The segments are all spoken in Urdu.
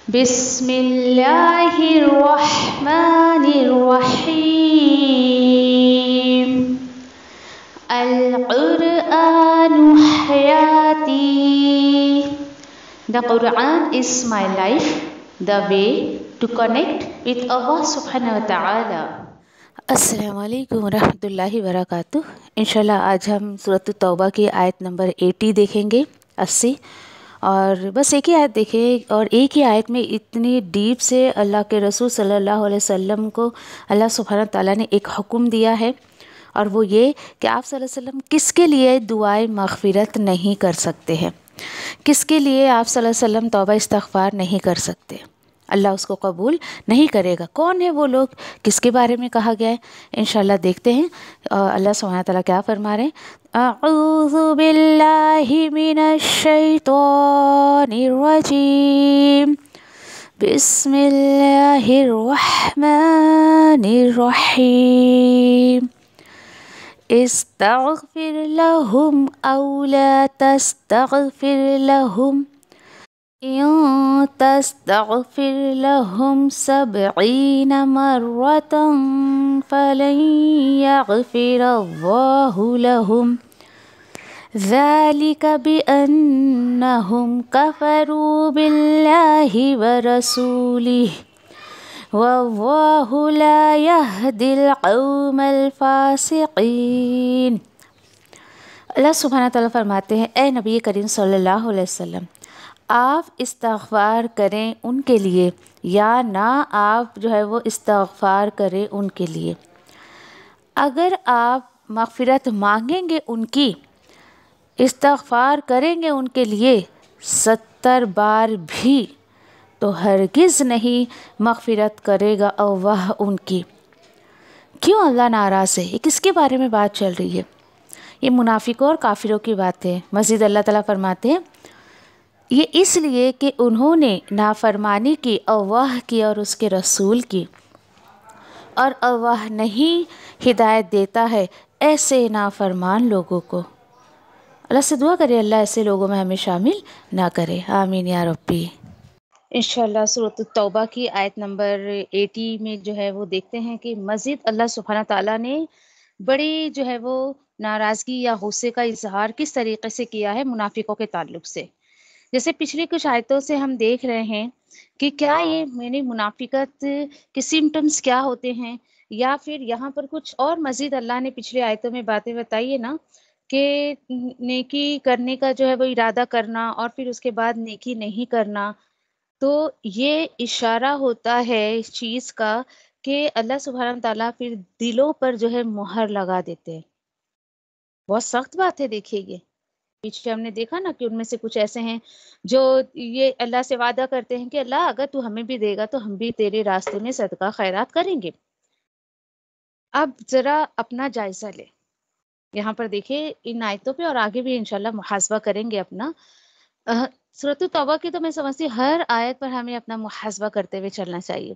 بسم اللہ الرحمن الرحیم القرآن حیاتی. The Quran is my life, the way to connect with Allah subhanahu wa ta'ala. السلام علیکم ورحمۃ اللہ وبرکاتہ. انشاءاللہ آج ہم سورۃ التوبہ کی آیت نمبر 80 دیکھیں گے، 80. اور بس ایک ہی آیت دیکھیں، اور ایک ہی آیت میں اتنی ڈیپ سے اللہ کے رسول صلی اللہ علیہ وسلم کو اللہ سبحانہ تعالیٰ نے ایک حکم دیا ہے، اور وہ یہ کہ آپ صلی اللہ علیہ وسلم کس کے لیے دعائے مغفرت نہیں کر سکتے ہیں، کس کے لیے آپ صلی اللہ علیہ وسلم توبہ استغفار نہیں کر سکتے، اللہ اس کو قبول نہیں کرے گا. کون ہے وہ لوگ، کس کے بارے میں کہا گیا ہے؟ انشاءاللہ دیکھتے ہیں اللہ سبحانہ تعالیٰ کیا فرما رہے ہیں. اعوذ باللہ من الشیطان الرجیم، بسم اللہ الرحمن الرحیم. استغفر لهم او لا تستغفر لهم إن تستغفر لهم 70 مرة فلن يغفر الله لهم ذلك بأنهم كفروا بالله ورسوله والله لا يهدي القوم الفاسقين. اللہ سبحانہ تعالیٰ فرماتے ہیں، اے نبی کریم صلی اللہ علیہ وسلم، آپ استغفار کریں ان کے لیے یا نہ آپ جو ہے وہ استغفار کریں ان کے لیے. اگر آپ مغفرت مانگیں گے ان کی، استغفار کریں گے ان کے لیے 70 بار بھی، تو ہرگز نہیں مغفرت کرے گا اللہ ان کی. کیوں اللہ ناراض ہے؟ یہ کس کے بارے میں بات چل رہی ہے؟ یہ منافقوں اور کافروں کی بات ہے. مزید اللہ تعالیٰ فرماتے ہیں، یہ اس لیے کہ انہوں نے نافرمانی کی اللہ کی اور اس کے رسول کی، اور اللہ نہیں ہدایت دیتا ہے ایسے نافرمان لوگوں کو. اللہ سے دعا کرے اللہ ایسے لوگوں میں ہمیں شامل نہ کرے، آمین یا ربی. انشاءاللہ سورۃ التوبہ کی آیت نمبر 80 میں جو ہے وہ دیکھتے ہیں کہ مزید اللہ سبحانہ تعالیٰ نے بڑی جو ہے وہ ناراضگی یا غصے کا اظہار کس طریقے سے کیا ہے منافقوں کے تعلق سے. جیسے پچھلی کچھ آیتوں سے ہم دیکھ رہے ہیں کہ کیا یہ یعنی منافقت کے سمٹمز کیا ہوتے ہیں، یا پھر یہاں پر کچھ اور مزید اللہ نے پچھلی آیتوں میں باتیں بتائی ہے نا، کہ نیکی کرنے کا جو ہے وہ ارادہ کرنا اور پھر اس کے بعد نیکی نہیں کرنا. تو یہ اشارہ ہوتا ہے اس چیز کا کہ اللہ سبحانہ تعالیٰ پھر دلوں پر جو ہے مہر لگا دیتے ہیں. بہت سخت بات ہے. دیکھیے یہ پیچھے ہم نے دیکھا نا کہ ان میں سے کچھ ایسے ہیں جو یہ اللہ سے وعدہ کرتے ہیں کہ اللہ اگر تو ہمیں بھی دے گا تو ہم بھی تیرے راستے میں صدقہ خیرات کریں گے. اب ذرا اپنا جائزہ لے. یہاں پر دیکھیں ان آیتوں پہ، اور آگے بھی انشاءاللہ محاسبہ کریں گے اپنا. سورۃ التوبہ کی تو میں سمجھتی ہوں ہر آیت پر ہمیں اپنا محاسبہ کرتے ہوئے چلنا چاہیے.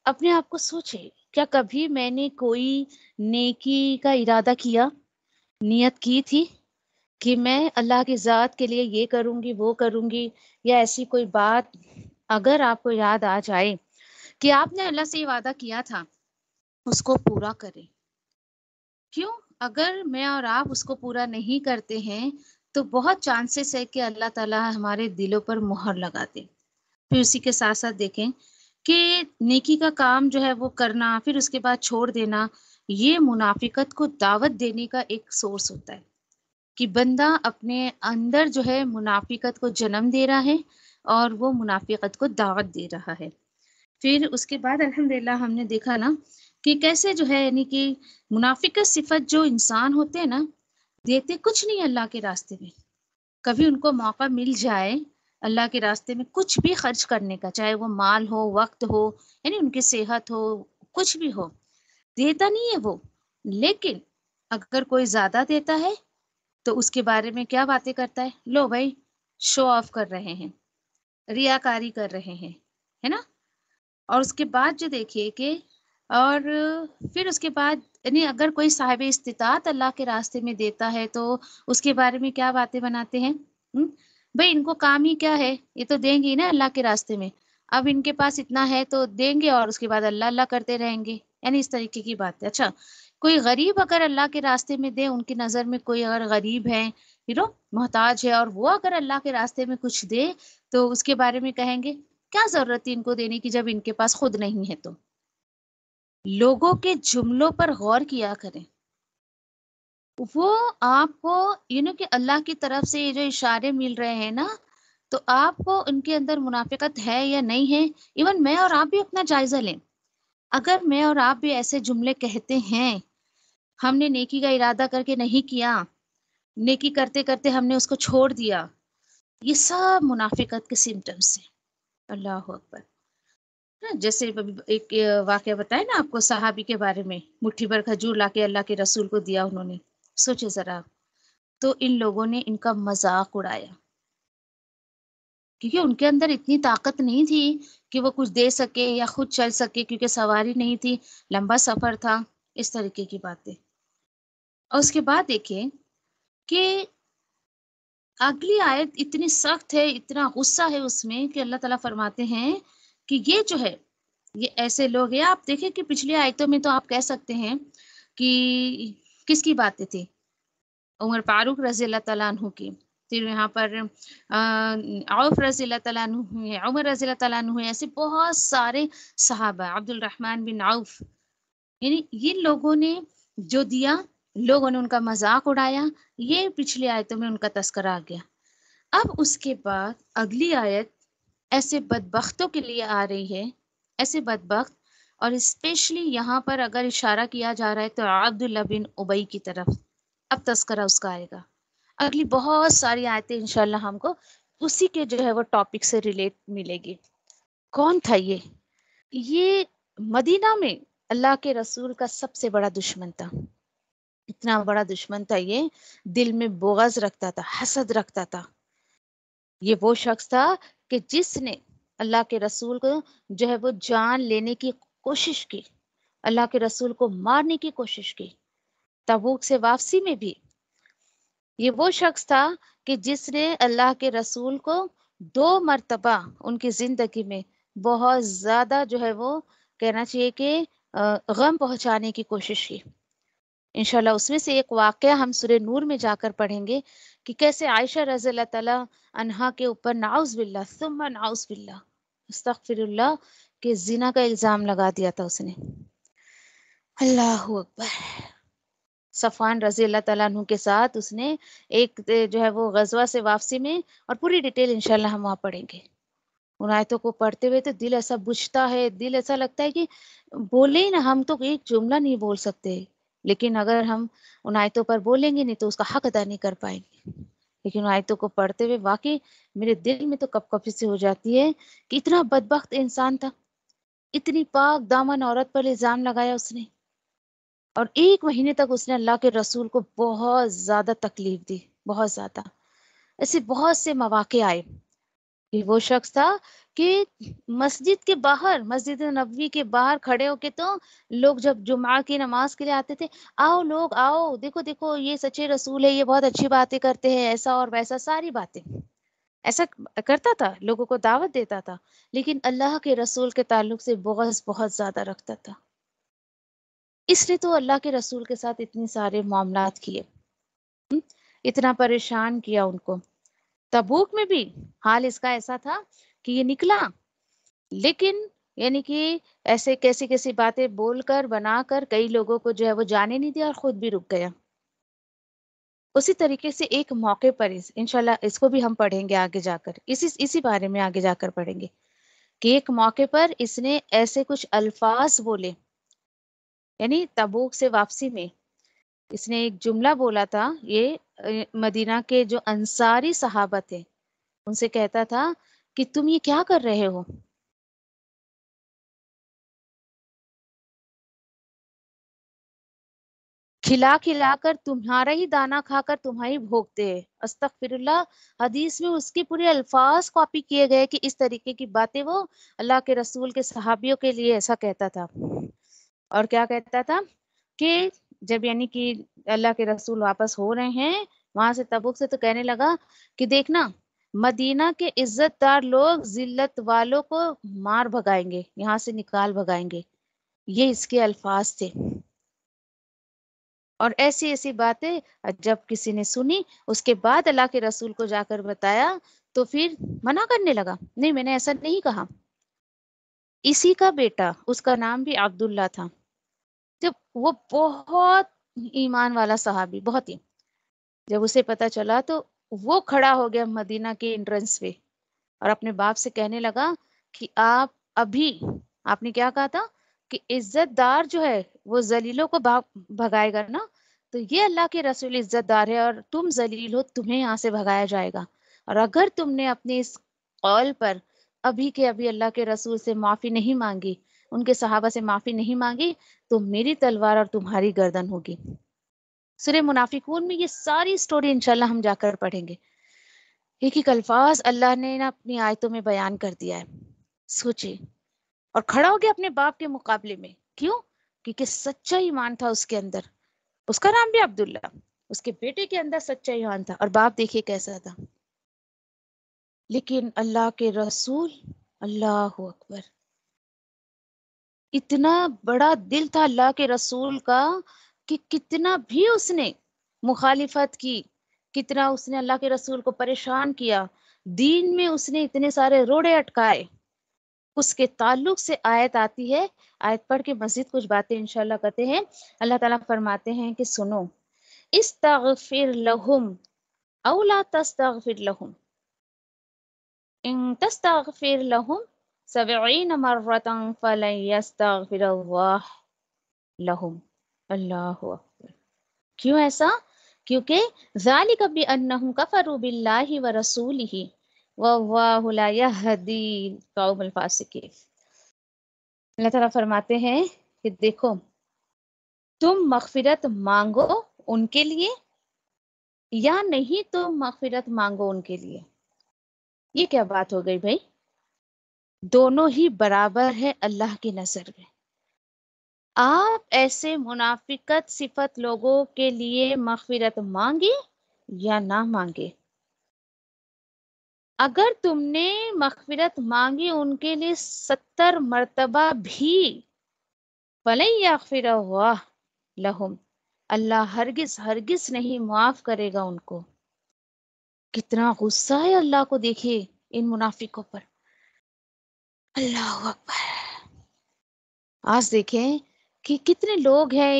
اپنے آپ کو سوچے، کیا کبھی میں نے کوئی نیکی کا ارادہ کیا، نیت کی تھی کہ میں اللہ کی ذات کے لیے یہ کروں گی وہ کروں گی، یا ایسی کوئی بات اگر آپ کو یاد آ جائے کہ آپ نے اللہ سے یہ وعدہ کیا تھا اس کو پورا کریں. کیوں؟ اگر میں اور آپ اس کو پورا نہیں کرتے ہیں تو بہت چانسز ہے کہ اللہ تعالیٰ ہمارے دلوں پر مہر لگا دے. پھر اسی کے ساتھ ساتھ دیکھیں کہ نیکی کا کام جو ہے وہ کرنا پھر اس کے بعد چھوڑ دینا، یہ منافقت کو دعوت دینے کا ایک سورس ہوتا ہے کہ بندہ اپنے اندر جو ہے منافقت کو جنم دے رہا ہے اور وہ منافقت کو دعوت دے رہا ہے. پھر اس کے بعد الحمدللہ ہم نے دیکھا نا کہ کیسے جو ہے یعنی کہ منافقت صفت جو انسان ہوتے ہیں نا، دیتے کچھ نہیں اللہ کے راستے میں. کبھی ان کو موقع مل جائے اللہ کے راستے میں کچھ بھی خرچ کرنے کا، چاہے وہ مال ہو، وقت ہو، یعنی ان کی صحت ہو، کچھ بھی ہو، دیتا نہیں ہے وہ. لیکن اگر کوئی زیادہ دیتا ہے تو اس کے بارے میں کیا باتیں کرتا ہے، لو بھائی شو آف کر رہے ہیں، ریاکاری کر رہے ہیں، ہے نا. اور اس کے بعد جو دیکھیے کہ اور پھر اس کے بعد یعنی اگر کوئی صاحب استطاعت اللہ کے راستے میں دیتا ہے تو اس کے بارے میں کیا باتیں بناتے ہیں، بھئی ان کو کام ہی کیا ہے، یہ تو دیں گی نا اللہ کے راستے میں، اب ان کے پاس اتنا ہے تو دیں گے اور اس کے بعد اللہ اللہ کرتے رہیں گے، یعنی اس طریقے کی بات ہے۔ اچھا، کوئی غریب اگر اللہ کے راستے میں دے، ان کی نظر میں کوئی اگر غریب ہے، محتاج ہے، اور وہ اگر اللہ کے راستے میں کچھ دے تو اس کے بارے میں کہیں گے کیا ضرورت ہے ان کو دینے کی جب ان کے پاس خود نہیں ہے۔ تو لوگوں کے جملوں پر غور کیا کریں، وہ آپ کو کہ اللہ کی طرف سے یہ جو اشارے مل رہے ہیں نا، تو آپ کو ان کے اندر منافقت ہے یا نہیں ہے۔ ایون میں اور آپ بھی اپنا جائزہ لیں، اگر میں اور آپ بھی ایسے جملے کہتے ہیں، ہم نے نیکی کا ارادہ کر کے نہیں کیا، نیکی کرتے کرتے ہم نے اس کو چھوڑ دیا، یہ سب منافقت کے سمٹمز ہیں۔ اللہ اکبر۔ جیسے ایک واقعہ بتائے نا آپ کو صحابی کے بارے میں، مٹھی بھر کھجور لا کے اللہ کے رسول کو دیا انہوں نے، سوچے ذرا، تو ان لوگوں نے ان کا مذاق اڑایا، کیونکہ ان کے اندر اتنی طاقت نہیں تھی کہ وہ کچھ دے سکے یا خود چل سکے، کیونکہ سواری نہیں تھی، لمبا سفر تھا، اس طریقے کی باتیں۔ اور اس کے بعد دیکھیں کہ اگلی آیت اتنی سخت ہے، اتنا غصہ ہے اس میں کہ اللہ تعالیٰ فرماتے ہیں کہ یہ جو ہے، یہ ایسے لوگ ہیں۔ آپ دیکھیں کہ پچھلی آیتوں میں تو آپ کہہ سکتے ہیں کہ کس کی باتیں تھی، عمر فاروق رضی اللہ تعالیٰ عنہ کی، پھر یہاں پر عوف رضی اللہ تعالیٰ عنہ ہوئے، عمر رضی اللہ تعالیٰ عنہ ہوئے، ایسے بہت سارے صحابہ، عبد الرحمن بن عوف، یعنی یہ لوگوں نے جو دیا، لوگوں نے ان کا مذاق اڑایا، یہ پچھلی آیتوں میں ان کا تذکرہ آ گیا۔ اب اس کے بعد اگلی آیت ایسے بدبختوں کے لیے آ رہی ہے، ایسے بدبخت، اور اسپیشلی یہاں پر اگر اشارہ کیا جا رہا ہے تو عبداللہ بن ابی کی طرف، اب تذکرہ اس کا آئے گا۔ اگلی بہت ساری آیتیں انشاءاللہ ہم کو اسی کے جو ہے وہ ٹاپک سے ریلیٹ ملے گی۔ کون تھا یہ مدینہ میں اللہ کے رسول کا سب سے بڑا دشمن تھا، اتنا بڑا دشمن تھا، یہ دل میں بغض رکھتا تھا، حسد رکھتا تھا۔ یہ وہ شخص تھا کہ جس نے اللہ کے رسول کو جو ہے وہ جان لینے کی کوشش کی، اللہ کے رسول کو مارنے کی کوشش کی۔ تبوک سے واپسی میں بھی یہ وہ شخص تھا کہ جس نے اللہ کے رسول کو 2 مرتبہ ان کی زندگی میں بہت زیادہ جو ہے وہ کہنا چاہیے کہ غم پہنچانے کی کوشش کی۔ انشاءاللہ اس میں سے ایک واقعہ ہم سورہ نور میں جا کر پڑھیں گے کہ کیسے عائشہ رضی اللہ تعالی عنہا کے اوپر نعوذ باللہ ثم نعوذ باللہ استغفر اللہ کہ زنا کا الزام لگا دیا تھا اس نے۔ اللہ اکبر۔ صفوان رضی اللہ تعالیٰ عنہ کے ساتھ اس نے ایک جو ہے وہ غزوہ سے واپسی میں، اور پوری ڈیٹیل انشاءاللہ ہم وہاں پڑھیں گے۔ ان آیتوں کو پڑھتے ہوئے تو دل ایسا بجھتا ہے، دل ایسا لگتا ہے کہ بولے ہی نا، ہم تو ایک جملہ نہیں بول سکتے، لیکن اگر ہم ان آیتوں پر بولیں گے نہیں تو اس کا حق ادا نہیں کر پائیں گے۔ لیکن ان آیتوں کو پڑھتے ہوئے واقعی میرے دل میں تو کپ کپی سے ہو جاتی ہے کہ اتنا بدبخت انسان تھا، اتنی پاک دامن عورت پر الزام لگایا اس نے، اور 1 مہینے تک اس نے اللہ کے رسول کو بہت زیادہ تکلیف دی، بہت زیادہ۔ ایسے بہت سے مواقع آئے کہ وہ شخص تھا کہ مسجد کے باہر، مسجد نبوی کے باہر کھڑے ہو کے تو لوگ جب جمعہ کی نماز کے لیے آتے تھے، آؤ لوگ آؤ، دیکھو دیکھو یہ سچے رسول ہے، یہ بہت اچھی باتیں کرتے ہیں، ایسا اور ویسا، ساری باتیں ایسا کرتا تھا، لوگوں کو دعوت دیتا تھا، لیکن اللہ کے رسول کے تعلق سے بغض بہت زیادہ رکھتا تھا۔ اس نے تو اللہ کے رسول کے ساتھ اتنے سارے معاملات کیے، اتنا پریشان کیا ان کو۔ تبوک میں بھی حال اس کا ایسا تھا کہ یہ نکلا، لیکن یعنی کہ ایسے کیسی کیسی باتیں بول کر بنا کر کئی لوگوں کو جو ہے وہ جانے نہیں دیا اور خود بھی رک گیا۔ اسی طریقے سے ایک موقع پر انشاءاللہ اس کو بھی ہم پڑھیں گے آگے جا کر، اسی بارے میں آگے جا کر پڑھیں گے کہ ایک موقع پر اس نے ایسے کچھ الفاظ بولے، یعنی تبوک سے واپسی میں اس نے ایک جملہ بولا تھا، یہ مدینہ کے جو انصاری صحابہ تھے ان سے کہتا تھا کہ تم یہ کیا کر رہے ہو؟ کھلا کھلا کر تمہارا ہی دانا کھا کر تمہاری بھوکتے ہیں۔ استغفر اللہ۔ حدیث میں اس کے پورے الفاظ کاپی کیے گئے کہ اس طریقے کی باتیں وہ اللہ کے رسول کے صحابیوں کے لیے ایسا کہتا تھا۔ اور کیا کہتا تھا کہ جب یعنی کہ اللہ کے رسول واپس ہو رہے ہیں وہاں سے تبوک سے، تو کہنے لگا کہ دیکھنا مدینہ کے عزت دار لوگ ذلت والوں کو مار بھگائیں گے، یہاں سے نکال بھگائیں گے، یہ اس کے الفاظ تھے۔ اور ایسی ایسی باتیں جب کسی نے سنی، اس کے بعد اللہ کے رسول کو جا کر بتایا تو پھر منع کرنے لگا، نہیں میں نے ایسا نہیں کہا۔ اسی کا بیٹا، اس کا نام بھی عبداللہ تھا، جب وہ بہت ایمان والا صحابی، بہت ہی، جب اسے پتا چلا تو وہ کھڑا ہو گیا مدینہ کے انٹرنس پہ اور اپنے باپ سے کہنے لگا کہ آپ ابھی، آپ نے کیا کہا تھا کہ عزت دار جو ہے وہ ذلیلوں کو بھگائے گا نا، تو یہ اللہ کے رسول عزت دار ہے اور تم ذلیل ہو، تمہیں یہاں سے بھگایا جائے گا، اور اگر تم نے اپنے اس قول پر ابھی کے ابھی اللہ کے رسول سے معافی نہیں مانگی، ان کے صحابہ سے معافی نہیں مانگی، تو میری تلوار اور تمہاری گردن ہوگی۔ سورہ منافقون میں یہ ساری سٹوری انشاءاللہ ہم جا کر پڑھیں گے۔ ایک ایک الفاظ اللہ نے نا اپنی آیتوں میں بیان کر دیا ہے، سوچے، اور کھڑا ہو گیا اپنے باپ کے مقابلے میں، کیوں؟ کیونکہ سچا ایمان تھا اس کے اندر، اس کا نام بھی عبداللہ، اس کے بیٹے کے اندر سچا ایمان تھا، اور باپ دیکھیے کیسا تھا۔ لیکن اللہ کے رسول، اللہ اکبر، اتنا بڑا دل تھا اللہ کے رسول کا کہ کتنا بھی اس نے مخالفت کی، کتنا اس نے اللہ کے رسول کو پریشان کیا، دین میں اس نے اتنے سارے روڑے اٹکائے، اس کے تعلق سے آیت آتی ہے، آیت پڑھ کے مزید کچھ باتیں انشاءاللہ کرتے ہیں۔ اللہ تعالیٰ فرماتے ہیں کہ سنو، استغفر لہم او لا تستغفر لہم ان تستغفر لہم 70 مرۃ فلن یستغفر اللہ لہم۔ اللہ اکبر، کیوں ایسا؟ کیونکہ ذالک بانہم کفروا باللہ ورسولہ واللہ لا یہدی القوم الفاسقین۔ اللہ تعالیٰ فرماتے ہیں کہ دیکھو، تم مغفرت مانگو ان کے لیے یا نہیں تم مغفرت مانگو ان کے لیے، یہ کیا بات ہو گئی بھائی؟ دونوں ہی برابر ہے اللہ کی نظر میں۔ آپ ایسے منافقت صفت لوگوں کے لیے مغفرت مانگے یا نہ مانگے، اگر تم نے مغفرت مانگی ان کے لیے 70 مرتبہ بھی، فَلَن يَغْفِرَ اللَّهُ لَهُمْ، اللہ ہرگز ہرگز نہیں معاف کرے گا ان کو۔ کتنا غصہ ہے اللہ کو، دیکھیے ان منافقوں پر، اللہ اکبر۔ آج دیکھیں کہ کتنے لوگ ہیں،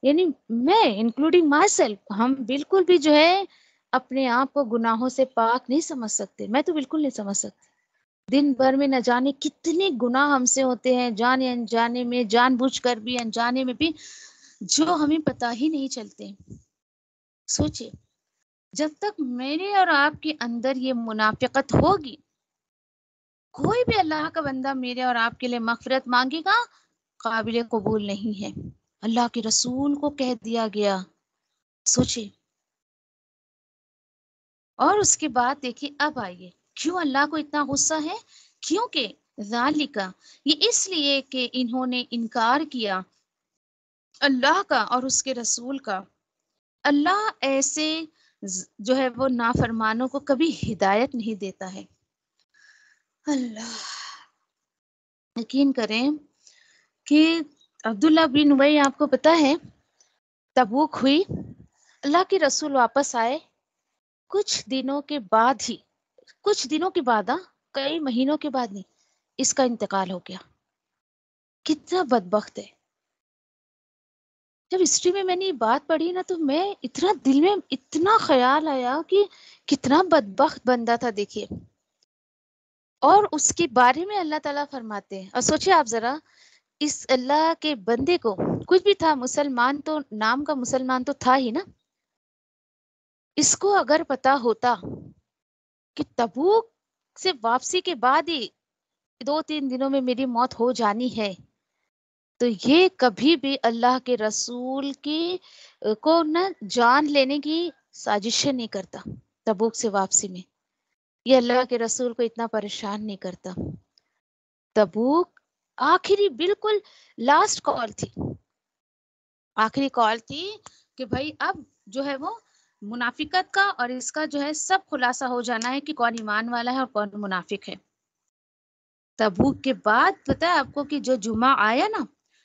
یعنی میں انکلوڈنگ مائی سیلف، ہم بالکل بھی جو ہے اپنے آپ کو گناہوں سے پاک نہیں سمجھ سکتے، میں تو بالکل نہیں سمجھ سکتی۔ دن بھر میں نہ جانے کتنے گناہ ہم سے ہوتے ہیں، جانے انجانے میں، جان بوجھ کر بھی، انجانے میں بھی، جو ہمیں پتہ ہی نہیں چلتے۔ سوچے، جب تک میرے اور آپ کے اندر یہ منافقت ہوگی، کوئی بھی اللہ کا بندہ میرے اور آپ کے لیے مغفرت مانگے گا قابل قبول نہیں ہے، اللہ کے رسول کو کہہ دیا گیا۔ سوچے، اور اس کے بعد دیکھیے اب آئیے کیوں اللہ کو اتنا غصہ ہے، کیونکہ ذالکا، یہ اس لیے کہ انہوں نے انکار کیا اللہ کا اور اس کے رسول کا۔ اللہ ایسے جو ہے وہ نافرمانوں کو کبھی ہدایت نہیں دیتا ہے۔ اللہ، یقین کریں کہ عبداللہ بن ابی، آپ کو پتا ہے تبوک ہوئی، اللہ کے رسول واپس آئے، کچھ دنوں کے بعد ہی، کچھ دنوں کے بعد، کئی مہینوں کے بعد نہیں، اس کا انتقال ہو گیا۔ کتنا بدبخت ہے۔ جب ہسٹری میں نے یہ بات پڑھی نا تو میں اتنا دل میں اتنا خیال آیا کہ کتنا بدبخت بندہ تھا، دیکھیے۔ اور اس کے بارے میں اللہ تعالیٰ فرماتے ہیں، اور سوچے آپ ذرا، اس اللہ کے بندے کو کچھ بھی تھا، مسلمان تو نام کا مسلمان تو تھا ہی نا، اس کو اگر پتا ہوتا کہ تبوک سے واپسی کے بعد ہی 2-3 دنوں میں میری موت ہو جانی ہے، تو یہ کبھی بھی اللہ کے رسول کی کو نہ جان لینے کی سازشیں نہیں کرتا۔ تبوک سے واپسی میں یہ اللہ کے رسول کو اتنا پریشان نہیں کرتا۔ تبوک آخری بالکل لاسٹ کال تھی، آخری کال تھی کہ بھائی اب جو ہے وہ منافقت کا اور اس کا جو ہے سب خلاصہ ہو جانا ہے کہ کون ایمان والا ہے اور کون منافق ہے۔ تبوک کے بعد پتہ ہے آپ کو کہ جو جمعہ آیا نا،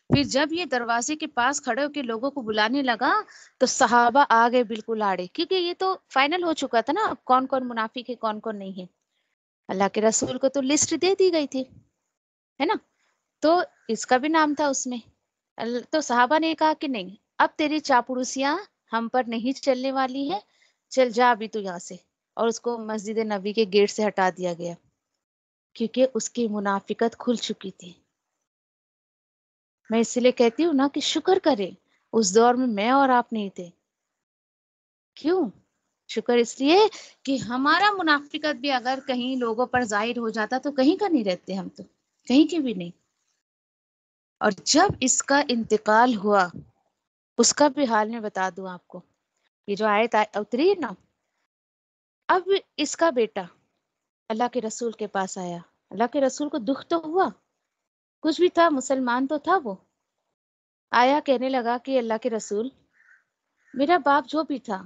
پھر جب یہ دروازے کے پاس کھڑے ہو کے لوگوں کو بلانے لگا تو صحابہ آ گئے بالکل آڑے، کیونکہ یہ تو فائنل ہو چکا تھا نا اب کون کون منافق ہے کون کون نہیں ہے۔ اللہ کے رسول کو تو لسٹ دے دی گئی تھی، ہے نا، تو اس کا بھی نام تھا اس میں۔ تو صحابہ نے کہا کہ نہیں، اب تیری چاپڑوسیاں ہم پر نہیں چلنے والی ہے، چل جا ابھی تو یہاں سے، اور اس کو مسجد نبی کے گیٹ سے ہٹا دیا گیا کیونکہ اس کی منافقت کھل چکی تھی۔ میں اس لیے کہتی ہوں نا کہ شکر کرے اس دور میں اور آپ نہیں تھے۔ کیوں شکر؟ اس لیے کہ ہمارا منافقت بھی اگر کہیں لوگوں پر ظاہر ہو جاتا تو کہیں کا نہیں رہتے ہم، تو کہیں کے بھی نہیں۔ اور جب اس کا انتقال ہوا اس کا بھی حال میں بتا دوں آپ کو، یہ جو آیت اتری ہے نا، اب اس کا بیٹا اللہ کے رسول کے پاس آیا۔ اللہ کے رسول کو دکھ تو ہوا، کچھ بھی تھا، مسلمان تو تھا وہ، آیا کہنے لگا کہ اللہ کے رسول، میرا باپ جو بھی تھا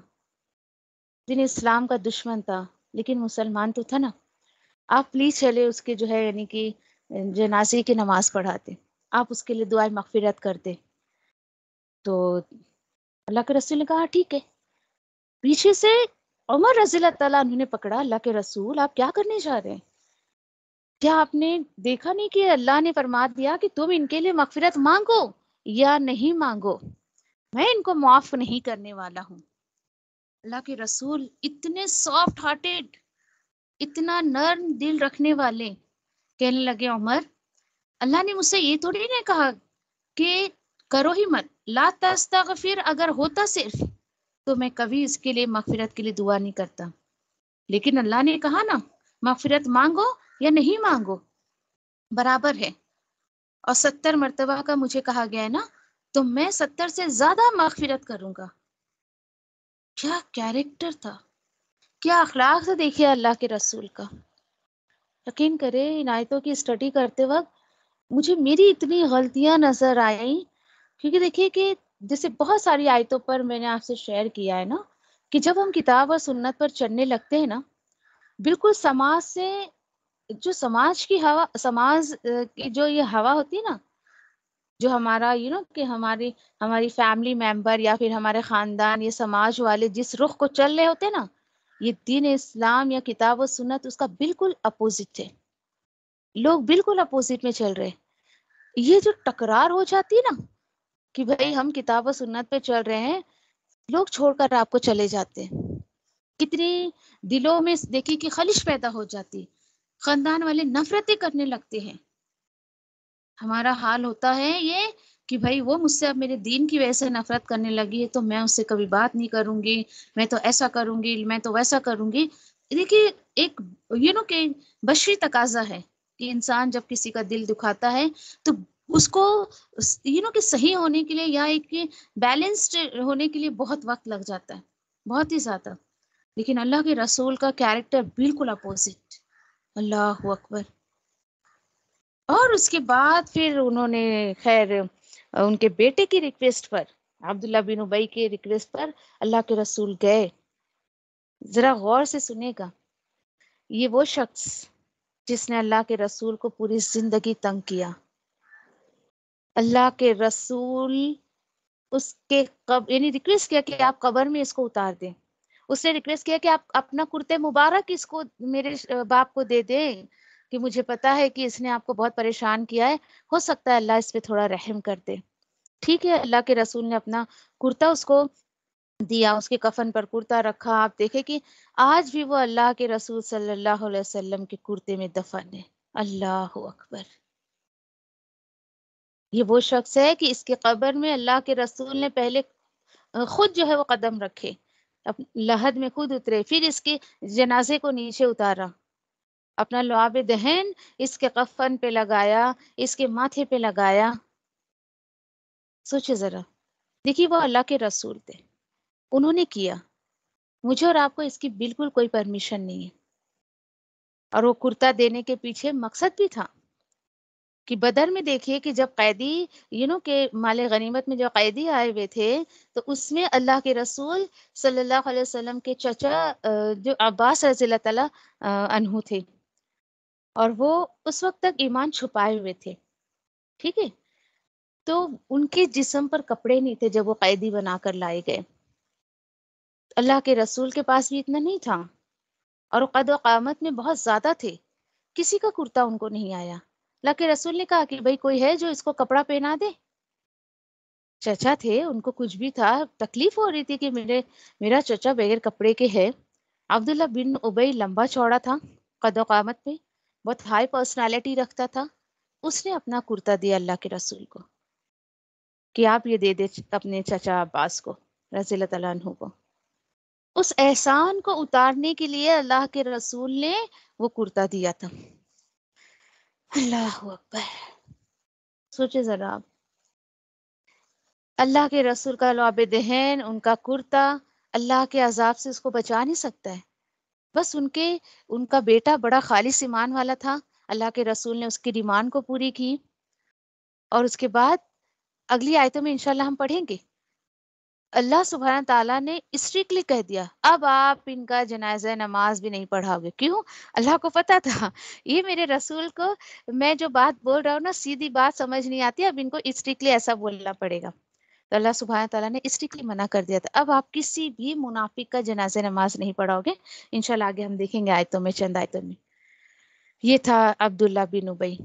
دین اسلام کا دشمن تھا لیکن مسلمان تو تھا نا، آپ پلیز چلے اس کے جو ہے یعنی کہ جنازے کی نماز پڑھاتے، آپ اس کے لیے دعائیں مغفرت کرتے۔ تو اللہ کے رسول نے کہا ٹھیک ہے۔ پیچھے سے عمر رضی اللہ تعالیٰ عنہ نے پکڑا، اللہ کے رسول آپ کیا کرنے جا رہے ہیں؟ کیا آپ نے دیکھا نہیں کہ اللہ نے فرما دیا کہ تم ان کے لیے مغفرت مانگو یا نہیں مانگو، میں ان کو معاف نہیں کرنے والا ہوں۔ اللہ کے رسول اتنے سافٹ ہارٹیڈ، اتنا نرم دل رکھنے والے، کہنے لگے عمر، اللہ نے مجھ سے یہ تھوڑی نہیں کہا کہ کرو ہی مت، لا تستغفر، اگر ہوتا صرف تو میں کبھی اس کے لیے مغفرت کے لیے دعا نہیں کرتا، لیکن اللہ نے کہا نا مغفرت مانگو یا نہیں مانگو برابر ہے، اور 70 مرتبہ کا مجھے کہا گیا ہے نا، تو میں 70 سے زیادہ مغفرت کروں گا۔ کیا کیریکٹر تھا، کیا اخلاق تھا، دیکھیے اللہ کے رسول کا۔ یقین کرے ان آیتوں کی اسٹڈی کرتے وقت مجھے میری اتنی غلطیاں نظر آئیں، کیونکہ دیکھیے کہ جیسے بہت ساری آیتوں پر میں نے آپ سے شیئر کیا ہے نا کہ جب ہم کتاب اور سنت پر چلنے لگتے ہیں نا، بالکل سماج سے، جو سماج کی ہوا، سماج کی جو یہ ہوا ہوتی ہے نا، جو ہمارا کہ ہماری فیملی ممبر یا پھر ہمارے خاندان، یہ سماج والے جس رخ کو چل رہے ہوتے نا، یہ دین اسلام یا کتاب و سنت اس کا بالکل اپوزٹ ہے، لوگ بالکل اپوزٹ میں چل رہے۔ یہ جو ٹکرار ہو جاتی ہے نا کہ بھئی ہم کتاب و سنت پہ چل رہے ہیں، لوگ چھوڑ کر آپ کو چلے جاتے ہیں، کتنی دلوں میں دیکھیے کہ خلش پیدا ہو جاتی، خاندان والے نفرتیں کرنے لگتے ہیں۔ ہمارا حال ہوتا ہے یہ کہ بھائی وہ مجھ سے اب میرے دین کی وجہ سے نفرت کرنے لگی ہے تو میں اس سے کبھی بات نہیں کروں گی، میں تو ایسا کروں گی، میں تو ویسا کروں گی۔ دیکھیے ایک کہ بشری تقاضا ہے کہ انسان جب کسی کا دل دکھاتا ہے تو اس کو کہ صحیح ہونے کے لیے یا ایک بیلنسڈ ہونے کے لیے بہت وقت لگ جاتا ہے، بہت ہی زیادہ۔ لیکن اللہ کے رسول کا کیریکٹر بالکل اپوزٹ۔ اللہ اکبر۔ اور اس کے بعد پھر انہوں نے خیر ان کے بیٹے کی ریکویسٹ پر، عبداللہ بن ابی کے ریکویسٹ پر اللہ کے رسول گئے۔ ذرا غور سے سنے گا، یہ وہ شخص جس نے اللہ کے رسول کو پوری زندگی تنگ کیا، اللہ کے رسول اس کے یعنی ریکویسٹ کیا کہ آپ قبر میں اس کو اتار دیں، اس نے ریکویسٹ کیا کہ آپ اپنا کرتے مبارک اس کو میرے باپ کو دے دیں کہ مجھے پتا ہے کہ اس نے آپ کو بہت پریشان کیا ہے، ہو سکتا ہے اللہ اس پہ تھوڑا رحم کر دے۔ ٹھیک ہے، اللہ کے رسول نے اپنا کرتا اس کو دیا، اس کے کفن پر کرتا رکھا۔ آپ دیکھیں کہ آج بھی وہ اللہ کے رسول صلی اللہ علیہ وسلم کے کرتے میں دفن ہے۔ اللہ اکبر۔ یہ وہ شخص ہے کہ اس کے قبر میں اللہ کے رسول نے پہلے خود جو ہے وہ قدم رکھے، لحد میں خود اترے، پھر اس کے جنازے کو نیچے اتارا، اپنا لعاب دہن اس کے کفن پہ لگایا، اس کے ماتھے پہ لگایا۔ سوچے ذرا، دیکھیے وہ اللہ کے رسول تھے، انہوں نے کیا، مجھے اور آپ کو اس کی بالکل کوئی پرمیشن نہیں ہے۔ اور وہ کرتا دینے کے پیچھے مقصد بھی تھا، کہ بدر میں دیکھیے کہ جب قیدی کہ مال غنیمت میں جو قیدی آئے ہوئے تھے، تو اس میں اللہ کے رسول صلی اللہ علیہ وسلم کے چچا جو عباس رضی اللہ تعالیٰ عنہ تھے، اور وہ اس وقت تک ایمان چھپائے ہوئے تھے. ٹھیک ہے، تو ان کے جسم پر کپڑے نہیں تھے جب وہ قیدی بنا کر لائے گئے. اللہ کے رسول کے پاس بھی اتنا نہیں تھا، اور وہ قد و قامت میں بہت زیادہ تھے. کسی کا کرتا ان کو نہیں آیا. اللہ کے رسول نے کہا کہ بھئی کوئی ہے جو اس کو کپڑا پہنا دے. چچا تھے، ان کو کچھ بھی تھا، تکلیف ہو رہی تھی کہ میرا چچا بغیر کپڑے کے ہے. عبداللہ بن ابی لمبا چوڑا تھا قد و قامت میں، بہت ہائی پرسنالٹی رکھتا تھا. اس نے اپنا کرتا دیا اللہ کے رسول کو کہ آپ یہ دے دے اپنے چچا عباس کو رضی اللہ تعالیٰ عنہ کو. اس احسان کو اتارنے کے لیے اللہ کے رسول نے وہ کرتا دیا تھا. اللہ اکبر. سوچے ذرا آپ، اللہ کے رسول کا لعاب دہن، ان کا کرتا اللہ کے عذاب سے اس کو بچا نہیں سکتا ہے. بس ان کا بیٹا بڑا خالص ایمان والا تھا. اللہ کے رسول نے اس کی ڈیمانڈ کو پوری کی، اور اس کے بعد اگلی آیتوں میں انشاءاللہ ہم پڑھیں گے. اللہ سبحانہ تعالیٰ نے اسٹرکٹلی کہہ دیا اب آپ ان کا جنازہ نماز بھی نہیں پڑھاؤ گے. کیوں؟ اللہ کو پتا تھا یہ میرے رسول کو میں جو بات بول رہا ہوں نا، سیدھی بات سمجھ نہیں آتی، اب ان کو اسٹرکٹلی ایسا بولنا پڑے گا. تو اللہ سبحانہ تعالیٰ نے اسٹرکٹلی منع کر دیا تھا اب آپ کسی بھی منافق کا جنازہ نماز نہیں پڑھاؤ گے. انشاءاللہ آگے ہم دیکھیں گے آیتوں میں، چند آیتوں میں. یہ تھا عبداللہ بن ابی.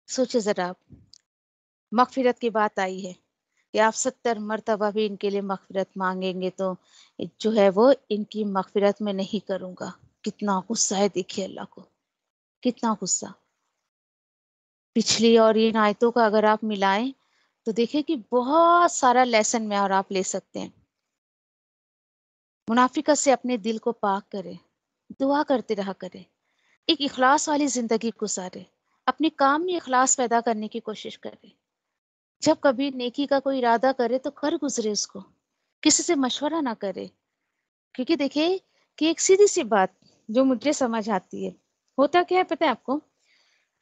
سوچے ذرا آپ، مغفرت کی بات آئی ہے کہ آپ 70 مرتبہ بھی ان کے لیے مغفرت مانگیں گے تو جو ہے وہ ان کی مغفرت میں نہیں کروں گا. کتنا غصہ ہے، دیکھیے اللہ کو کتنا غصہ. پچھلی اور ان آیتوں کا اگر آپ ملائیں تو دیکھیں کہ بہت سارا لیسن میں اور آپ لے سکتے ہیں. منافقت سے اپنے دل کو پاک کرے، دعا کرتے رہا کرے، ایک اخلاص والی زندگی گزارے، اپنے کام میں اخلاص پیدا کرنے کی کوشش کرے. جب کبھی نیکی کا کوئی ارادہ کرے تو کر گزرے اس کو، کسی سے مشورہ نہ کرے. کیونکہ دیکھیں کہ ایک سیدھی سی بات جو مجھے سمجھ آتی ہے، ہوتا کیا ہے پتہ ہے آپ کو،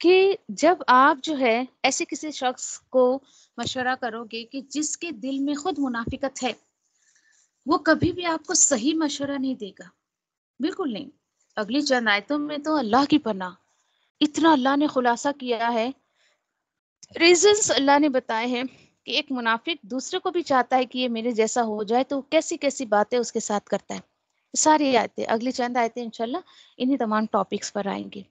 کہ جب آپ جو ہے ایسے کسی شخص کو مشورہ کرو گے کہ جس کے دل میں خود منافقت ہے، وہ کبھی بھی آپ کو صحیح مشورہ نہیں دے گا، بالکل نہیں. اگلی چند آیتوں میں تو اللہ کی پناہ اتنا اللہ نے خلاصہ کیا ہے، ریزنز اللہ نے بتائے ہیں کہ ایک منافق دوسرے کو بھی چاہتا ہے کہ یہ میرے جیسا ہو جائے تو کیسی کیسی باتیں اس کے ساتھ کرتا ہے. ساری آیتیں، اگلی چند آیتیں انشاءاللہ انہی تمام ٹاپکس پر آئیں گے.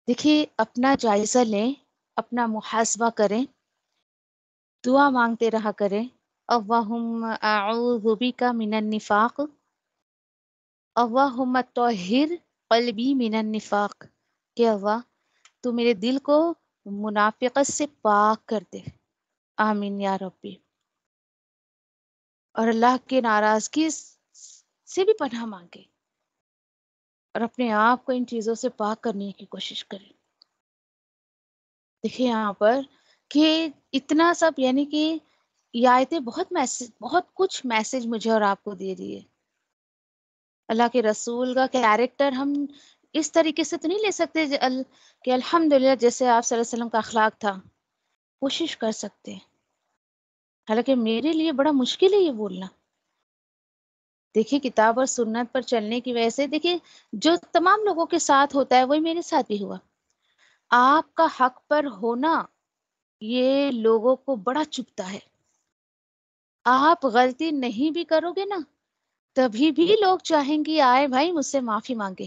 دیکھیے اپنا جائزہ لیں، اپنا محاسبہ کریں، دعا مانگتے رہا کریں. اللہم اعوذ بک من النفاق، اللہم طہر قلبی من النفاق، کہ اللہ تو میرے دل کو منافقت سے پاک کر دے. آمین یا ربی. اور اللہ کے ناراضگی سے بھی پناہ مانگے، اور اپنے آپ کو ان چیزوں سے پاک کرنے کی کوشش کریں. دیکھیں یہاں پر کہ اتنا سب، یعنی کہ یہ آیتیں بہت کچھ میسج مجھے اور آپ کو دے رہی ہے. اللہ کے رسول کا کیریکٹر ہم اس طریقے سے تو نہیں لے سکتے کہ الحمدللہ جیسے آپ صلی اللہ علیہ وسلم کا اخلاق تھا، کوشش کر سکتے ہیں. حالانکہ میرے لیے بڑا مشکل ہے یہ بولنا. دیکھیے کتاب اور سنت پر چلنے کی وجہ سے، دیکھیے جو تمام لوگوں کے ساتھ ہوتا ہے وہی میرے ساتھ بھی ہوا. آپ کا حق پر ہونا یہ لوگوں کو بڑا چبھتا ہے. آپ غلطی نہیں بھی کرو گے نا، تبھی بھی لوگ چاہیں گے آئے بھائی مجھ سے معافی مانگے.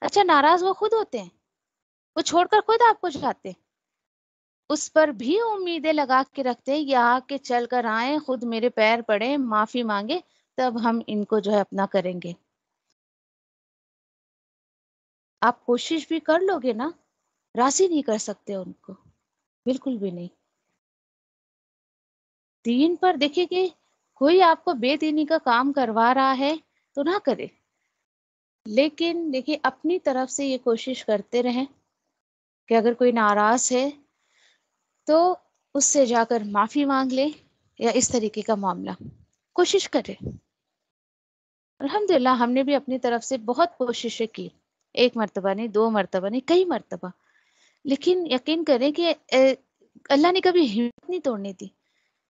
اچھا ناراض وہ خود ہوتے ہیں، وہ چھوڑ کر خود آپ کو چاہتے ہیں، اس پر بھی امیدیں لگا کے رکھتے ہیں، یا کہ چل کر آئیں، خود میرے پیر پڑے، معافی مانگے، تب ہم ان کو جو ہے اپنا کریں گے. آپ کوشش بھی کر لو گے نا، راضی نہیں کر سکتے ان کو، بالکل بھی نہیں. دین پر دیکھیں کہ کوئی آپ کو بے دینی کا کام کروا رہا ہے تو نہ کرے، لیکن دیکھیں اپنی طرف سے یہ کوشش کرتے رہیں کہ اگر کوئی ناراض ہے تو اس سے جا کر معافی مانگ لے، یا اس طریقے کا معاملہ کوشش کرے. الحمدللہ ہم نے بھی اپنی طرف سے بہت کوششیں کی، ایک مرتبہ نہیں، 2 مرتبہ نہیں، کئی مرتبہ. لیکن یقین کریں کہ اللہ نے کبھی ہمت نہیں توڑنے دی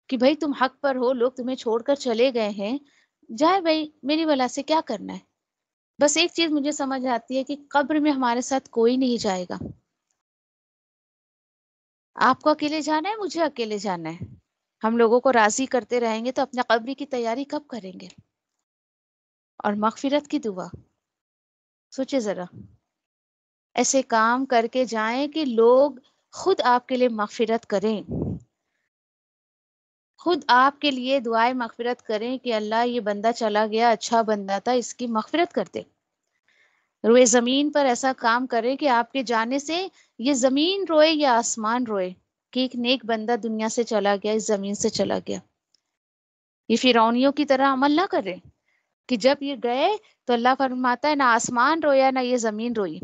کہ بھائی تم حق پر ہو، لوگ تمہیں چھوڑ کر چلے گئے ہیں، جائے بھائی، میری ولا سے کیا کرنا ہے۔ بس ایک چیز مجھے سمجھ آتی ہے کہ قبر میں ہمارے ساتھ کوئی نہیں جائے گا۔ آپ کو اکیلے جانا ہے، مجھے اکیلے جانا ہے۔ ہم لوگوں کو راضی کرتے رہیں گے تو اپنے قبر کی تیاری کب کریں گے؟ اور مغفرت کی دعا، سوچے ذرا، ایسے کام کر کے جائیں کہ لوگ خود آپ کے لیے مغفرت کریں، خود آپ کے لیے دعائیں مغفرت کریں کہ اللہ یہ بندہ چلا گیا، اچھا بندہ تھا، اس کی مغفرت کر دے۔ روئے زمین پر ایسا کام کرے کہ آپ کے جانے سے یہ زمین روئے یا آسمان روئے کہ ایک نیک بندہ دنیا سے چلا گیا، اس زمین سے چلا گیا۔ یہ فرعونیوں کی طرح عمل نہ کرے کہ جب یہ گئے تو اللہ فرماتا ہے نہ آسمان رویا نہ یہ زمین روئی۔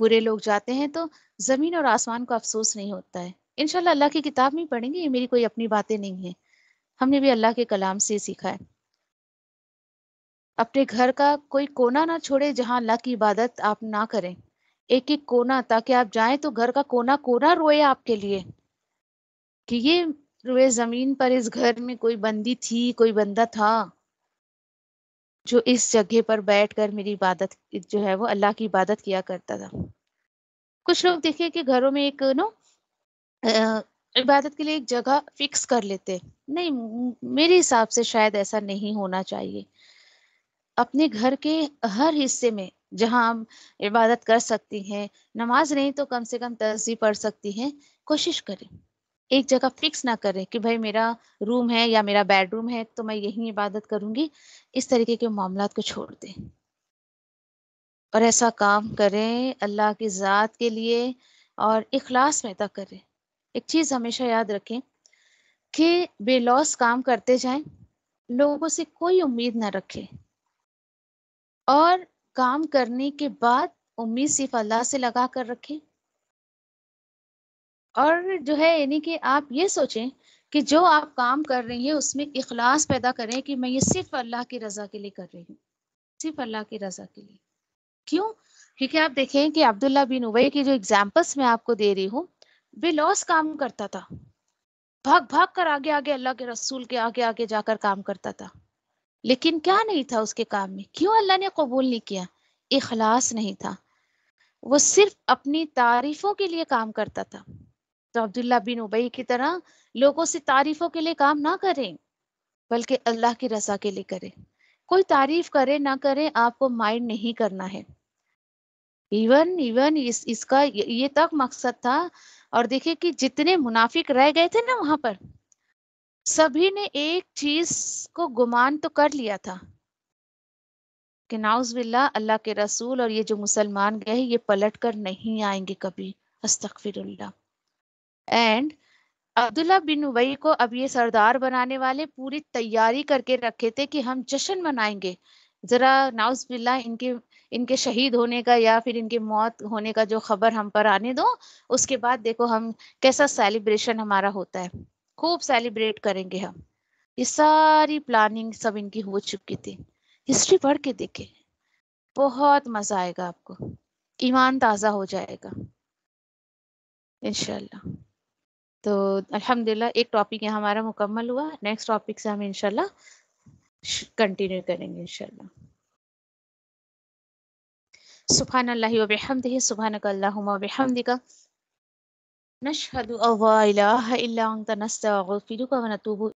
برے لوگ جاتے ہیں تو زمین اور آسمان کو افسوس نہیں ہوتا ہے۔ انشاءاللہ اللہ کی کتاب میں پڑھیں گے، یہ میری کوئی اپنی باتیں نہیں ہیں، ہم نے بھی اللہ کے کلام سے سیکھا ہے۔ اپنے گھر کا کوئی کونا نہ چھوڑے جہاں اللہ کی عبادت آپ نہ کریں، ایک ایک کونا، تاکہ آپ جائیں تو گھر کا کونا کونا روئے آپ کے لیے کہ یہ روئے زمین پر اس گھر میں کوئی بندی تھی، کوئی بندہ تھا جو اس جگہ پر بیٹھ کر میری عبادت جو ہے وہ اللہ کی عبادت کیا کرتا تھا۔ کچھ لوگ دیکھیں کہ گھروں میں ایک عبادت کے لیے ایک جگہ فکس کر لیتے، نہیں، میرے حساب سے شاید ایسا نہیں ہونا چاہیے۔ اپنے گھر کے ہر حصے میں جہاں ہم عبادت کر سکتی ہیں، نماز نہیں تو کم سے کم تسبیح پڑھ سکتی ہیں، کوشش کریں ایک جگہ فکس نہ کریں کہ بھائی میرا روم ہے یا میرا بیڈ روم ہے تو میں یہیں عبادت کروں گی۔ اس طریقے کے معاملات کو چھوڑ دیں اور ایسا کام کریں اللہ کی ذات کے لیے اور اخلاص پیدا کریں۔ ایک چیز ہمیشہ یاد رکھیں کہ بے لوث کام کرتے جائیں، لوگوں سے کوئی امید نہ رکھیں، اور کام کرنے کے بعد امید صرف اللہ سے لگا کر رکھیں۔ اور جو ہے یعنی کہ آپ یہ سوچیں کہ جو آپ کام کر رہی ہیں اس میں اخلاص پیدا کریں کہ میں یہ صرف اللہ کی رضا کے لیے کر رہی ہوں، صرف اللہ کی رضا کے لیے۔ کیوں؟ کیونکہ آپ دیکھیں کہ عبداللہ بن ابی کی جو اگزامپلس میں آپ کو دے رہی ہوں، بے لوث کام کرتا تھا، بھاگ بھاگ کر آگے آگے اللہ کے رسول کے آگے آگے جا کر کام کرتا تھا، لیکن کیا نہیں تھا اس کے کام میں؟ کیوں اللہ نے قبول نہیں کیا؟ اخلاص نہیں تھا، وہ صرف اپنی تعریفوں کے لیے کام کرتا تھا۔ تو عبداللہ بن ابی کی طرح لوگوں سے تعریفوں کے لیے کام نہ کریں، بلکہ اللہ کی رضا کے لیے کریں۔ کوئی تعریف کرے نہ کرے آپ کو مائنڈ نہیں کرنا ہے۔ ایون اس کا یہ تک مقصد تھا، اور دیکھیں کہ جتنے منافق رہ گئے تھے نا وہاں پر، سبھی نے ایک چیز کو گمان تو کر لیا تھا کہ نعوذ باللہ اللہ کے رسول اور یہ جو مسلمان گئے یہ پلٹ کر نہیں آئیں گے کبھی، استغفر اللہ۔ اینڈ عبداللہ بن ابی کو اب یہ سردار بنانے والے پوری تیاری کر کے رکھے تھے کہ ہم جشن منائیں گے، ذرا نعوذ باللہ ان کے شہید ہونے کا یا پھر ان کے موت ہونے کا جو خبر ہم پر آنے دو، اس کے بعد دیکھو ہم کیسا سیلیبریشن ہمارا ہوتا ہے، خوب سیلیبریٹ کریں گے ہم۔ یہ ساری پلاننگ سب ان کی ہو چکی تھی۔ ہسٹری پڑھ کے دیکھیں، بہت مزہ آئے گا آپ کو، ایمان تازہ ہو جائے گا انشاءاللہ۔ تو الحمدللہ ایک ٹاپک یہاں ہمارا مکمل ہوا، نیکسٹ ٹاپک سے ہم انشاءاللہ کنٹینیو کریں گے انشاءاللہ۔ سبحان اللہ و بحمدہ، سبحانک اللہم و بحمدک، نشہد ان لا الہ الا انت، نستغفرک و نتوب